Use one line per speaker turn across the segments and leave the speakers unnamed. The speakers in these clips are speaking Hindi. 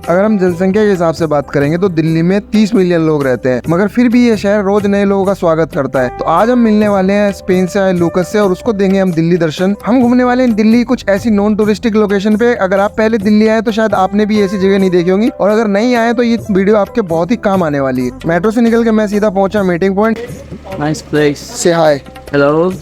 अगर हम जनसंख्या के हिसाब से बात करेंगे तो दिल्ली में 30 मिलियन लोग रहते हैं, मगर फिर भी ये शहर रोज नए लोगों का स्वागत करता है। तो आज हम मिलने वाले हैं स्पेन से आए लूकस से और उसको देंगे हम दिल्ली दर्शन। हम घूमने वाले हैं दिल्ली कुछ ऐसी नॉन टूरिस्टिक लोकेशन पे। अगर आप पहले दिल्ली आए तो शायद आपने भी ऐसी जगह नहीं देखी होंगी, और अगर नहीं आए तो ये वीडियो आपके बहुत ही काम आने वाली है। मेट्रो से निकल के मैं सीधा पहुंचा मीटिंग पॉइंट।
Nice place.
से हाय।
Hello.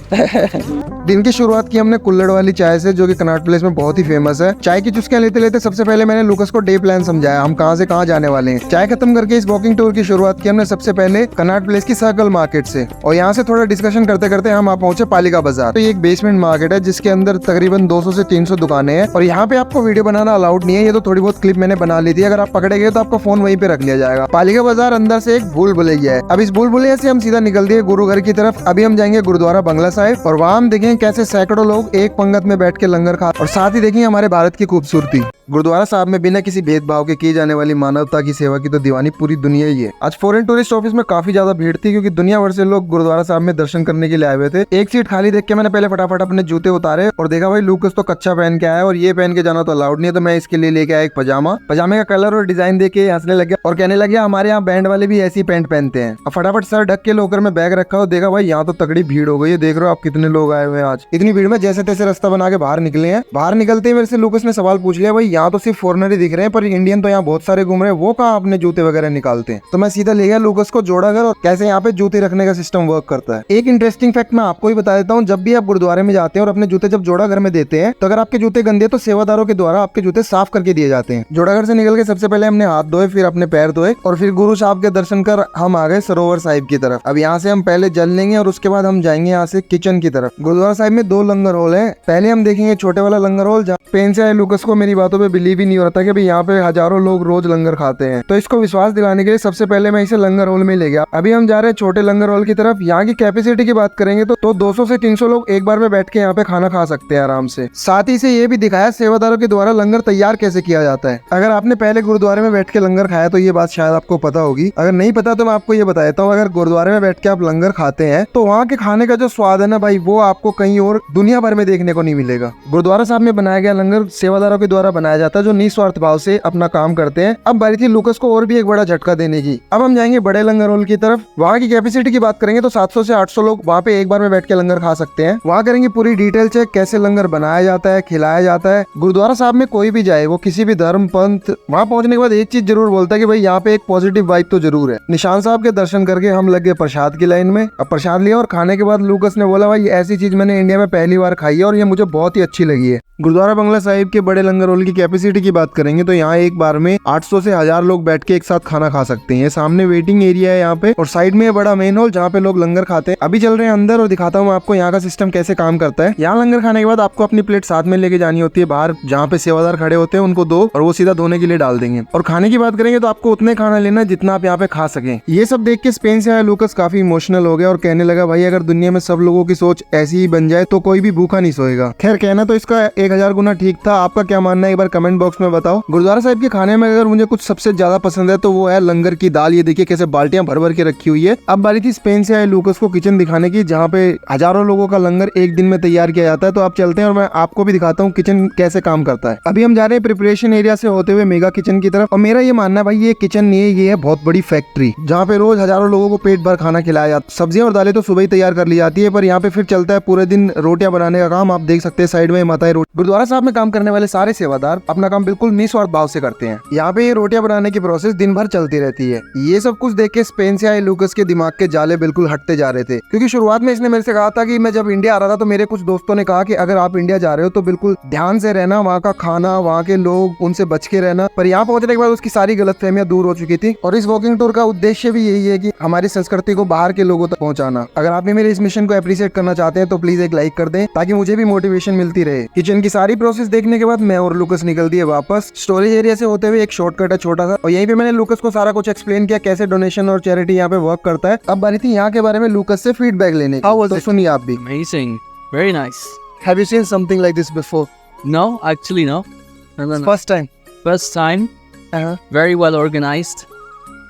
दिन की शुरुआत की हमने कुल्हड़ वाली चाय से, जो कि कनॉट प्लेस में बहुत ही फेमस है। चाय की चुस्कियां लेते लेते सबसे पहले मैंने लूकस को डे प्लान समझाया, हम कहां से कहां जाने वाले हैं। चाय खत्म करके इस वॉकिंग टूर की शुरुआत की हमने सबसे पहले कनॉट प्लेस की सर्कल मार्केट से, और यहाँ से थोड़ा डिस्कशन करते करते हम पहुंचे पालिका बाजार। तो ये एक बेसमेंट मार्केट है जिसके अंदर तकरीबन 200 से 300 दुकानें हैं, और यहाँ पे आपको वीडियो बनाना अलाउड नहीं है। ये तो थोड़ी बहुत क्लिप मैंने बना ली थी, अगर आप पकड़े गए तो आपका फोन वहीं पे रख लिया जाएगा। पालिका बाजार अंदर से एक भूल भुलैया है। अब इस भूल भुलैया से हम सीधा निकल दिए गुरु घर की तरफ। अभी हम जाएंगे गुरुद्वारा बंगला साहिब, और वहाँ हम देखेंगे कैसे सैकड़ों लोग एक पंगत में बैठ के लंगर खा, और साथ ही देखेंगे हमारे भारत की खूबसूरती। गुरुद्वारा साहब में बिना किसी भेदभाव के की जाने वाली मानवता की सेवा की तो दीवानी पूरी दुनिया ही है। आज फॉरेन टूरिस्ट ऑफिस में काफी ज्यादा भीड़ थी, क्योंकि दुनिया भर से लोग गुरुद्वारा साहब में दर्शन करने के लिए आए हुए थे। एक सीट खाली देख के मैंने पहले फटाफट अपने जूते उतारे और देखा भाई लूकस तो कच्चा पहन के आया है, और ये पहन के जाना तो अलाउड नहीं है। तो मैं इसके लिए लेके आया एक पजामा। पजामे का कलर और डिजाइन देख के हंसने लग गया और कहने लगे हमारे यहाँ बैंड वाले भी ऐसी पैंट पहनते हैं। अब फटाफट सर ढक के लोकर में बैग रखा और देखा भाई यहाँ तो तगड़ी भीड़ हो गई है। देख रहे हो आप कितने लोग आए हुए हैं आज। इतनी भीड़ में जैसे तैसे रास्ता बना के बाहर निकले हैं। बाहर निकलते ही मेरे से लूकस ने सवाल पूछ लिया, भाई यहाँ तो सिर्फ फॉरेनर ही दिख रहे हैं, पर इंडियन तो यहाँ बहुत सारे घूम रहे हैं, वो कहाँ अपने जूते वगैरह निकालते हैं। तो मैं सीधा ले गया लूकस को जोड़ा घर और कैसे यहाँ पे जूते रखने का सिस्टम वर्क करता है। एक इंटरेस्टिंग फैक्ट मैं आपको ही बता देता हूँ, जब भी आप गुरुद्वारे में जाते हैं और अपने जूते जब जोड़ा घर में देते हैं, तो अगर आपके जूते गंदे तो सेवादारों के द्वारा आपके जूते साफ करके दिए जाते हैं। जोड़ा घर से निकल के सबसे पहले हमने हाथ धोए, फिर अपने पैर धोए, और फिर गुरु साहब के दर्शन कर हम आ गए सरोवर साहिब की तरफ। अब यहाँ से हम पहले जल लेंगे और उसके बाद हम जाएंगे यहाँ से किचन की तरफ। गुरुद्वारा साहिब में 2 लंगर हॉल है। पहले हम देखेंगे छोटे वाला लंगर हॉल, जहाँ स्पेन से आए लूकस को मेरी बातों पे बिलीव ही नहीं हो रहा था कि भाई यहाँ पे हजारों लोग रोज लंगर खाते हैं। तो इसको विश्वास दिलाने के लिए सबसे पहले मैं इसे लंगर हॉल में ले गया। अभी हम जा रहे हैं छोटे लंगर हॉल की तरफ। यहाँ की कैपेसिटी की बात करेंगे तो 200 से 300 लोग एक बार में बैठ के यहाँ पे खाना खा सकते हैं आराम से। साथ ही से ये भी दिखाया सेवादारों के द्वारा लंगर तैयार कैसे किया जाता है। अगर आपने पहले गुरुद्वारे में बैठ के लंगर खाया तो ये बात शायद आपको पता होगी, अगर नहीं पता तो मैं आपको ये बता देता हूँ। अगर गुरुद्वारे में बैठ के आप लंगर खाते हैं तो वहाँ के खाने का जो स्वाद है ना भाई, वो आपको कहीं और दुनिया भर में देखने को नहीं मिलेगा। गुरुद्वारा साहब में बनाया गया लंगर सेवादारों के द्वारा बनाया जाता है, जो निस्वार्थ भाव से अपना काम करते हैं। अब बारी थी लूकस को और भी एक बड़ा झटका देने की। अब हम जाएंगे बड़े लंगर हॉल की तरफ। वहाँ की कैपेसिटी की बात करेंगे तो 700 से 800 लोग वहाँ पे एक बार में बैठ के लंगर खा सकते हैं। वहाँ करेंगे पूरी डिटेल चेक, कैसे लंगर बनाया जाता है, खिलाया जाता है। गुरुद्वारा साहब में कोई भी जाए, वो किसी भी धर्म पंथ, वहाँ पहुंचने के बाद एक चीज जरूर बोलता है कि भाई यहाँ पे एक पॉजिटिव वाइब तो जरूर है। निशान साहब के दर्शन करके हम लग गए प्रसाद की लाइन में। अब प्रसाद लिया और खाने के बाद लूकस ने बोला भाई ऐसी चीज मैंने इंडिया में पहली बार खाई है और ये मुझे बहुत ही अच्छी लगी है। गुरुद्वारा बंगला साहिब के बड़े लंगर हॉल की कैपेसिटी की बात करेंगे तो यहाँ एक बार में 800 से 1000 लोग बैठ के एक साथ खाना खा सकते हैं। सामने वेटिंग एरिया है यहाँ पे, और साइड में बड़ा मेन हॉल जहाँ पे लोग लंगर खाते हैं। अभी चल रहे हैं अंदर और दिखाता हूँ आपको यहाँ का सिस्टम कैसे काम करता है। यहाँ लंगर खाने के बाद आपको अपनी प्लेट साथ में लेके जानी होती है। बाहर जहाँ पे सेवादार खड़े होते हैं उनको दो और वो सीधा धोने के लिए डाल देंगे। और खाने की बात करेंगे तो आपको उतने खाना लेना है जितना आप यहाँ पे खा सके। ये सब देख के स्पेन से आया लूकस काफी इमोशनल हो गया और कहने लगा भाई अगर दुनिया में सब लोगों की सोच ऐसी ही बन जाए तो कोई भी भूखा नहीं सोएगा। खैर कहना तो इसका 1000 गुना ठीक था। आपका क्या मानना है एक बार कमेंट बॉक्स में बताओ। गुरुद्वारा साहिब के खाने में अगर मुझे कुछ सबसे ज्यादा पसंद है तो वो है लंगर की दाल। ये देखिए कैसे बाल्टियां भर भर के रखी हुई है। अब बारी थी स्पेन से आए लूकस को किचन दिखाने की, जहाँ पे हजारों लोगों का लंगर एक दिन में तैयार किया जाता है। तो आप चलते हैं और मैं आपको भी दिखाता हूँ किचन कैसे काम करता है। अभी हम जा रहे हैं प्रिपरेशन एरिया से होते हुए मेगा किचन की तरफ, और मेरा ये मानना है भाई ये किचन नहीं है, ये है बहुत बड़ी फैक्ट्री जहाँ पे रोज हजारों लोगों को पेट भर खाना खिलाया जाता है। सब्जियां और दालें तो सुबह ही तैयार कर ली जाती है, पर यहाँ पे फिर चलता है पूरे दिन रोटियां बनाने का काम। आप देख सकते हैं साइड में माताएं रोटी। गुरुद्वारा साहब में काम करने वाले सारे सेवादार अपना काम बिल्कुल निस्वार्थ भाव से करते हैं। यहाँ पे ये रोटियां बनाने की प्रोसेस दिन भर चलती रहती है। ये सब कुछ देख के स्पेन से आए लूकस के दिमाग के जाले बिल्कुल हटते जा रहे थे, क्योंकि शुरुआत में इसने मेरे से कहा था कि मैं जब इंडिया आ रहा था तो मेरे कुछ दोस्तों ने कहा कि अगर आप इंडिया जा रहे हो तो बिल्कुल ध्यान से रहना, वहाँ का खाना, वहाँ के लोग, उनसे बच के रहना। पर यहाँ पहुंचने के बाद उसकी सारी गलतफहमियां दूर हो चुकी थी, और इस वॉकिंग टूर का उद्देश्य भी यही है कि हमारी संस्कृति को बाहर के लोगों तक पहुंचाना। अगर आप भी मेरे इस मिशन को अप्रिशिएट करना चाहते हैं तो प्लीज एक लाइक कर दें, ताकि मुझे भी मोटिवेशन मिलती रहे। किचन की सारी प्रोसेस देखने के बाद मैं और लूकस निकल दिए वापस। स्टोरेज एरिया से होते हुए एक शॉर्टकट है छोटा सा, और यहीं पे मैंने लूकस को सारा कुछ एक्सप्लेन किया कैसे डोनेशन और चैरिटी यहाँ पे वर्क करता है। अब बारी थी यहाँ के बारे में लूकस से फीडबैक लेने की। तो सुनिए आप भी।
Amazing. Very nice.
Have you seen something like this before?
No, actually no. No.
First time.
First time. Very well organized.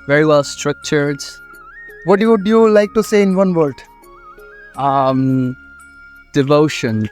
Very well structured.
What would you like to say in one word?
Devotion.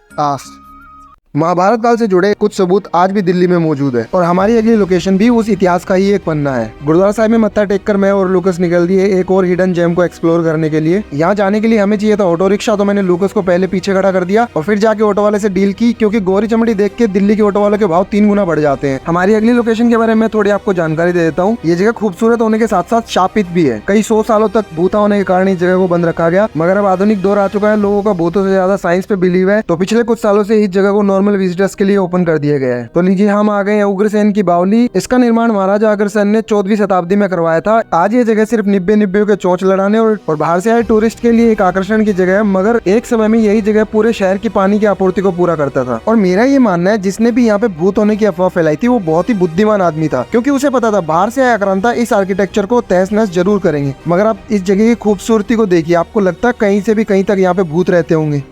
Mahabharat काल से जुड़े कुछ सबूत आज भी दिल्ली में मौजूद है और हमारी अगली लोकेशन भी उस इतिहास का ही एक पन्ना है। गुरुद्वारा साहिब में मत्था टेक कर मैं और लूकस निकल दिए एक और हिडन जेम को एक्सप्लोर करने के लिए। यहाँ जाने के लिए हमें चाहिए था ऑटो रिक्शा, तो मैंने लूकस को पहले पीछे खड़ा कर दिया और फिर जाके ऑटो वाले से डील की, क्योंकि गोरी चमड़ी देख के दिल्ली के ऑटो वालों के भाव 3 गुना बढ़ जाते हैं। हमारी अगली लोकेशन के बारे में थोड़ी आपको जानकारी दे देता हूँ। ये जगह खूबसूरत होने के साथ साथ शापित भी है। कई 100 सालों तक भूता होने के कारण इस जगह को बंद रखा गया, मगर अब आधुनिक दौर आ चुका है, लोगों का भूतों से ज्यादा साइंस पे बिलीव है, तो पिछले कुछ सालों से इस जगह को नॉर्मल विजिटर्स के लिए ओपन कर दिया गया है। तो लीजिए हम आ गए हैं उग्रसेन की बावली। इसका निर्माण महाराजा अग्रसेन ने 14वीं शताब्दी में करवाया था। आज ये जगह सिर्फ निब्बे के चोंच लड़ाने और बाहर से आए टूरिस्ट के लिए एक आकर्षण की जगह है, मगर एक समय में यही जगह पूरे शहर की पानी की आपूर्ति को पूरा करता था। और मेरा ये मानना है जिसने भी यहाँ पे भूत होने की अफवाह फैलाई थी वो बहुत ही बुद्धिमान आदमी था, क्योंकि उसे पता था बाहर से आए आक्रांता इस आर्किटेक्चर को तहस नहस जरूर करेंगे। मगर आप इस जगह की खूबसूरती को देखिए, आपको लगता है कहीं से भी कहीं तक यहाँ पे भूत रहते होंगे।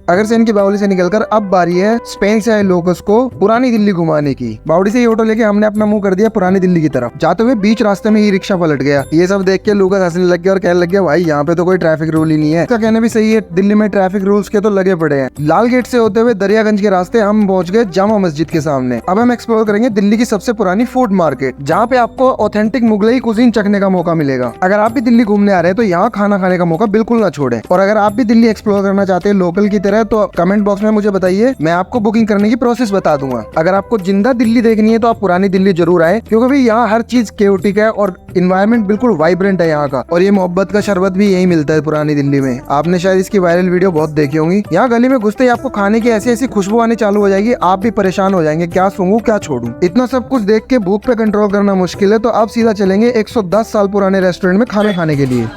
अग्रसेन की बावली से निकलकर अब बारी है स्पेन से आए लोकस को पुरानी दिल्ली घुमाने की। बावड़ी से ये ऑटो लेके हमने अपना मुंह कर दिया पुरानी दिल्ली की तरफ। जाते हुए बीच रास्ते में ही रिक्शा पलट गया। ये सब देख के लूकस हंसने लग गया और कहने लग गया, भाई यहाँ पे तो कोई ट्रैफिक रूल ही नहीं है। इसका कहना भी सही है, दिल्ली में ट्रैफिक रूल्स के तो लगे पड़े हैं। लाल गेट से होते हुए दरियागंज के रास्ते हम पहुंच गए जामा मस्जिद के सामने। अब हम एक्सप्लोर करेंगे दिल्ली की सबसे पुरानी फूड मार्केट, जहाँ पे आपको ऑथेंटिक मुगलई कुजीन चखने का मौका मिलेगा। अगर आप भी दिल्ली घूमने आ रहे हैं तो यहाँ खाना खाने का मौका बिल्कुल ना छोड़े। और अगर आप भी दिल्ली एक्सप्लोर करना चाहते हैं लोकल की तरह, तो कमेंट बॉक्स में मुझे बताइए, मैं आपको बुकिंग करने की प्रोसेस बता दूंगा। अगर आपको जिंदा दिल्ली देखनी है तो आप पुरानी दिल्ली जरूर आए, क्योंकि भाई यहाँ हर चीज केओटिक है और इन्वायरमेंट बिल्कुल वाइब्रेंट है यहाँ का। और ये मोहब्बत का शरबत भी यही मिलता है पुरानी दिल्ली में। आपने शायद इसकी वायरल वीडियो बहुत देखी होंगी। यहाँ गली में घुसते ही आपको खाने की ऐसी ऐसी खुशबू आनी चालू हो जाएगी, आप भी परेशान हो जाएंगे, क्या सूंघूं क्या छोड़ूं। इतना सब कुछ देख के भूख पे कंट्रोल करना मुश्किल है, तो अब सीधा चलेंगे 110 साल पुराने रेस्टोरेंट में खाने खाने के लिए।